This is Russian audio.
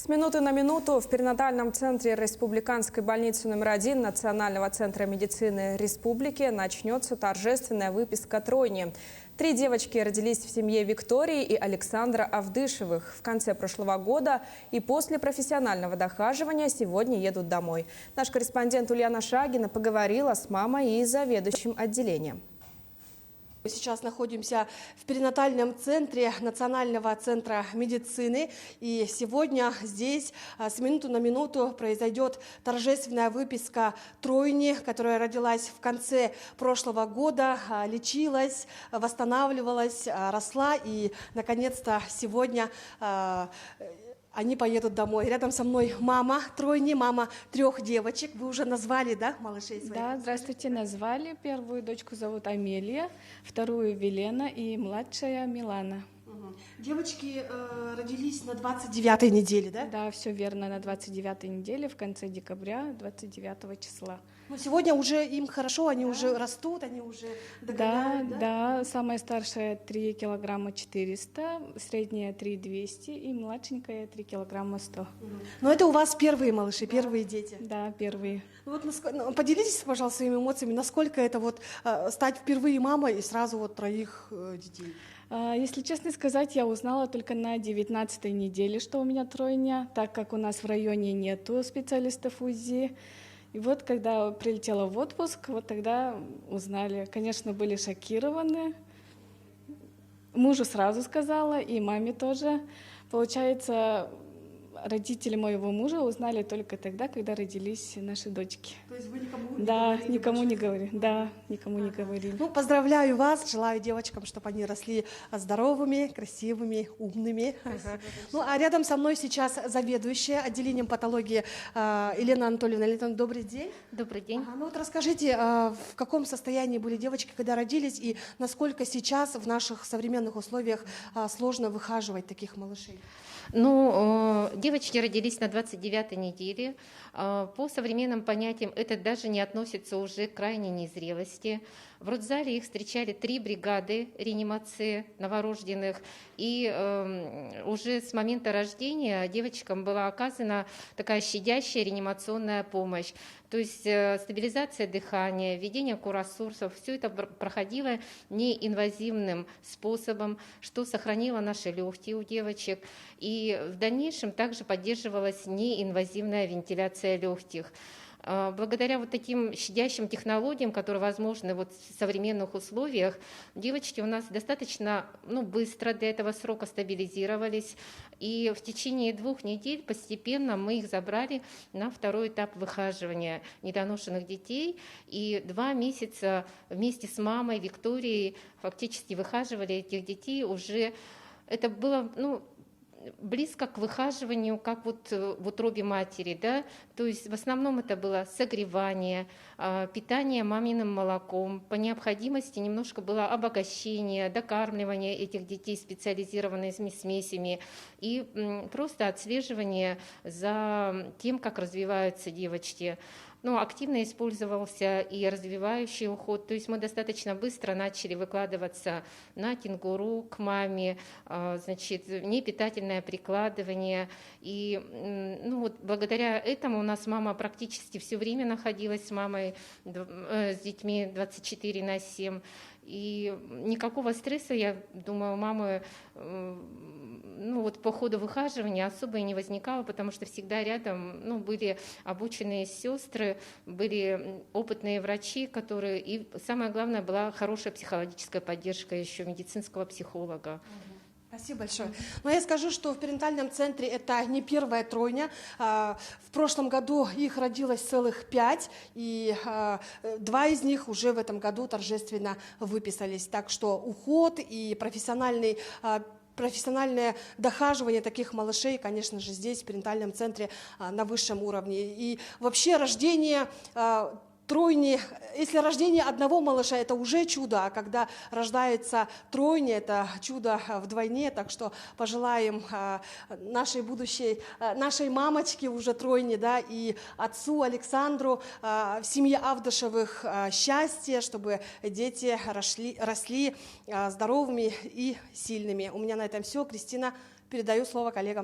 С минуты на минуту в перинатальном центре Республиканской больницы номер 1 Национального центра медицины республики начнется торжественная выписка тройни. 3 девочки родились в семье Виктории и Александра Авдышевых в конце прошлого года и после профессионального дохаживания сегодня едут домой. Наш корреспондент Ульяна Шагина поговорила с мамой и заведующим отделением. Мы сейчас находимся в перинатальном центре Национального центра медицины. И сегодня здесь с минуты на минуту произойдет торжественная выписка тройни, которая родилась в конце прошлого года, лечилась, восстанавливалась, росла. И, наконец-то, сегодня они поедут домой. Рядом со мной мама тройни, мама 3 девочек. Вы уже назвали, да, малышей своих? Да, здравствуйте, назвали. Первую дочку зовут Амелия, вторую Велена и младшая Милана. Девочки родились на 29-й неделе, да? Да, все верно, на 29-й неделе, в конце декабря, 29 числа. Но сегодня уже им хорошо, они уже растут, они уже догоняют, да? Да, самая старшая 3 килограмма 400, средняя 3 200 и младшенькая 3 килограмма 100. Но это у вас первые малыши, первые дети. Да, первые. Вот поделитесь, пожалуйста, своими эмоциями, насколько это вот стать впервые мамой и сразу вот 3 детей. Если честно сказать, я узнала только на 19-й неделе, что у меня тройня, так как у нас в районе нету специалистов УЗИ. И вот когда прилетела в отпуск, вот тогда узнали. Конечно, были шокированы. Мужу сразу сказала, и маме тоже. Получается, родители моего мужа узнали только тогда, когда родились наши дочки. То есть вы никому не Да, говорили? никому не говорили. Да, никому не говорили. Ну, поздравляю вас, желаю девочкам, чтобы они росли здоровыми, красивыми, умными. Ну, а рядом со мной сейчас заведующая отделением патологии Елена Анатольевна. Елена, добрый день. Добрый день. Ну вот расскажите, в каком состоянии были девочки, когда родились, и насколько сейчас в наших современных условиях сложно выхаживать таких малышей? Ну, девочки родились на 29-й неделе. По современным понятиям это даже не относится уже к крайней незрелости. В родзале их встречали 3 бригады реанимации новорожденных. И уже с момента рождения девочкам была оказана такая щадящая реанимационная помощь. То есть стабилизация дыхания, введение курасурсов, все это проходило неинвазивным способом, что сохранило наши легкие у девочек. И в дальнейшем также поддерживалась неинвазивная вентиляция легких. Благодаря вот таким щадящим технологиям, которые возможны вот в современных условиях, девочки у нас достаточно быстро для этого срока стабилизировались. И в течение 2 недель постепенно мы их забрали на 2-й этап выхаживания недоношенных детей. И 2 месяца вместе с мамой Викторией фактически выхаживали этих детей. Уже это было близко к выхаживанию, как вот в утробе матери, да, то есть в основном это было согревание, питание маминым молоком, по необходимости немножко было обогащение, докармливание этих детей специализированными смесями и просто отслеживание за тем, как развиваются девочки. Активно использовался и развивающий уход, то есть мы достаточно быстро начали выкладываться на кенгуру к маме, непитательное прикладывание. И благодаря этому у нас мама практически все время находилась с мамой, с детьми 24/7. И никакого стресса, я думаю, у мамы по ходу выхаживания особо и не возникало, потому что всегда рядом были обученные сестры, были опытные врачи, которые, и самое главное, была хорошая психологическая поддержка еще медицинского психолога. Спасибо большое. Но я скажу, что в перинатальном центре это не первая тройня. В прошлом году их родилось целых 5, и 2 из них уже в этом году торжественно выписались. Так что уход и профессиональное дохаживание таких малышей, конечно же, здесь, в перинатальном центре, на высшем уровне. И вообще рождение тройни, если рождение одного малыша, это уже чудо, а когда рождается тройня, это чудо вдвойне. Так что пожелаем нашей мамочке уже тройни, да, и отцу Александру, в семье Авдышевых счастья, чтобы дети росли здоровыми и сильными. У меня на этом все. Кристина, передаю слово коллегам.